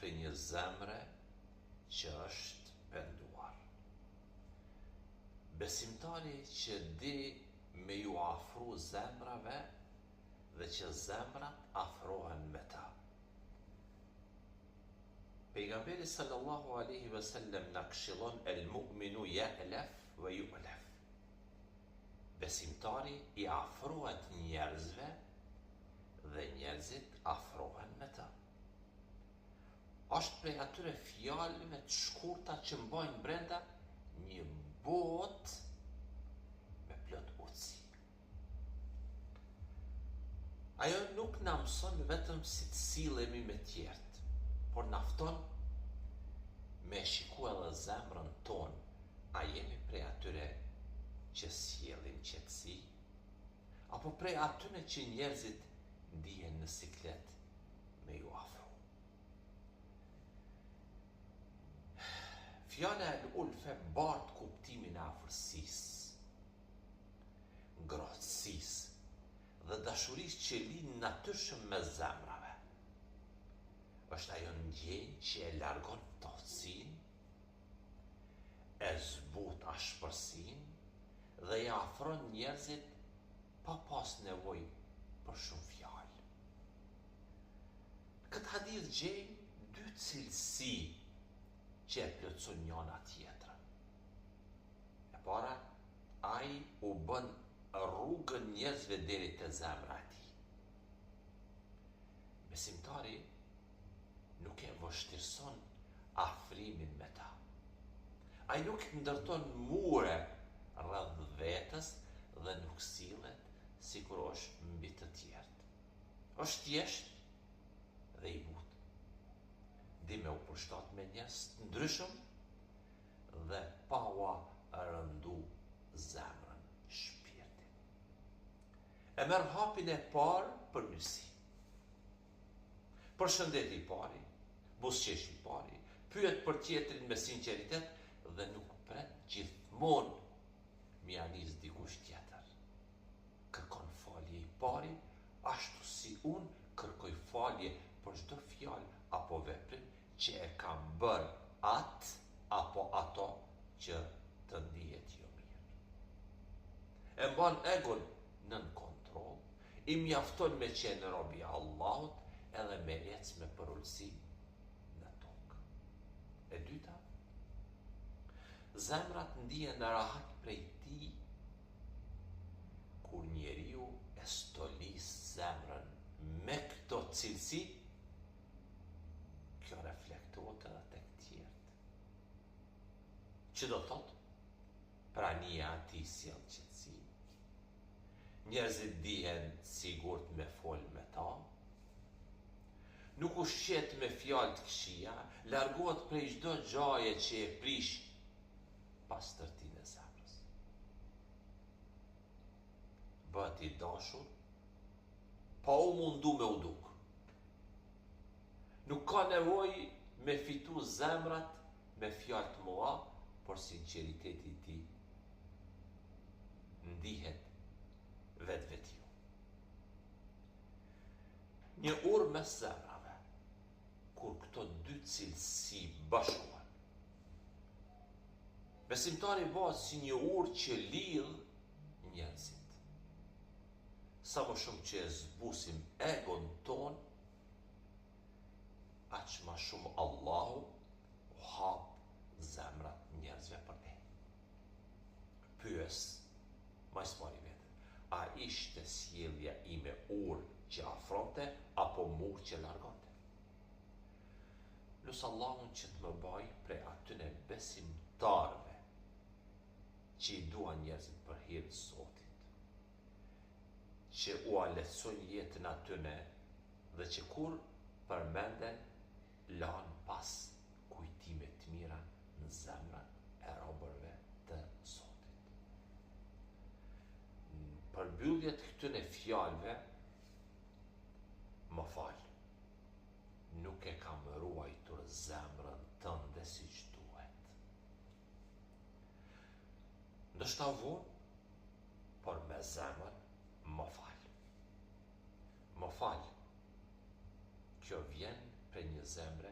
për një zemre që është penduar. Besimtari që di me ju afru zemrave dhe që zemrat afrohen me ta. Pejgamberi sallallahu alaihi wasallam na këshillon el mu'minu ya'laf wa yu'laf. Besimtari i afrohet njerëzve dhe njerëzit afrohen me ta. Është prej atyre fjalëve të shkurta që mbajnë brenda një botë me plot utësi. Ajo nuk na mëson vetëm si të sillemi me tjerët, por na fton me shikue edhe zemrën tonë, a jemi prej atyre që sjellin qetësi, apo prej atyre që njerëzit ndihen në siklet me ju afru. Fjala e ulfe bart kuptimin e afërsisë, ngrohtësisë dhe dashurisë që lind natyrshëm me zemrave. Është ajo ndjenjë që e largon tohtësinë, e zbut ashpërsinë dhe ja afron njerëzit pa pas nevojë për shumë fjalë. Këtë hadith gjejmë dy cilësi që e plotëson njëna tjetrën. E para, ai u bën rrugën njerëzve deri te zemra e tij. Besimtari nuk e vështirëson afrimin me ta. Ai nuk ndërton mure rreth vetës dhe nuk sillet sikur është mbi të tjerët. Është thjesht dhe i butë. Di me u përshtat me njerëz të ndryshëm dhe pa ua rëndu zemrën, shpirtin. E merr hapin e parë për mirësi. Përshëndeti i pari, buzëqeshi i pari, pyet për tjetrin me sinqeritet dhe nuk pret gjithmonë mi anis dikush tjetër. Kërkon falje i pari, ashtu si unë kërkoj falje për çdo fjalë apo veprim që e kam bërë atë apo ato që të ndihet jo mirë. E mban egon nën kontroll, i mjafton me qenë robi i Allahut edhe me ecë me përullësi në tokë. E dyta, zemrat ndihen rahat prej tij kur njeriu e stolis zemrën me këto cilësi. Kjo reflektohet edhe tek tjerët. Që do thot, prania ati sjell qetësi. Njerëzit dihen sigurt me fol me ta. Nuk ushqet me fjalë të këqija, largohet prej çdo gjaje që e prish pastërtinë e zemrës. Bëhet i dashur, pa u mundu me u duk. Nuk ka nevojë me fitu zemrat me fjalë të mëdha, por sinqeriteti i tij ndihet vetvetiu. Një urë mes zemrave, kur këto dy cilësi bashkohen. Besimtari bëhet si një urë që lidh njerëzit. Sa më shumë që e zbusim egon ton, aq ma shumë Allahu u hap zemrat njerëzve për ne. Pyes, ma s'pari vetën, a ishte sjellja ime urë që afronte apo mur që largonte? Lusë Allahun që të më baj prej atyne besimtarve që i dua njerëzit për hir të Zotit, që u lehtësojnë jetën atyne dhe që kur përmenden lanë pas kujtime të mira në zemrat e robërve të Zotit. Përmbyllje të këtyne fjalëve, më fal, nuk e kam ruajtur zemrën tënde siç duhet. Ndoshta vonë, por me zemrën, më fal. Më fal. Kjo vjen për një zemre